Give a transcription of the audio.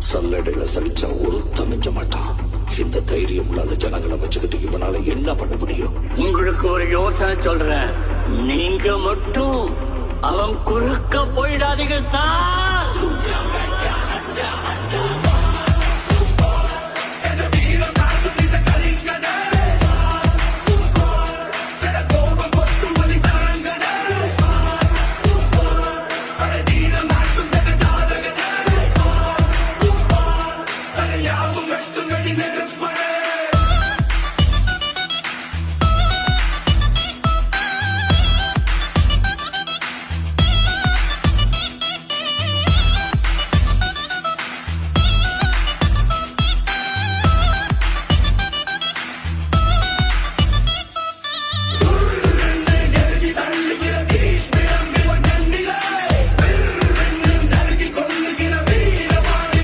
சல்லடையில சலிச்சா ஒருத்த மிஞ்ச மாட்டான். இந்த தைரியம் இல்லாத ஜனங்களை வச்சுக்கிட்டு இவனால என்ன பண்ண முடியும்? உங்களுக்கு ஒரு யோசனை சொல்றேன். நீங்க மட்டும் அவன் குறுக்க போயிடாதீங்க சார்.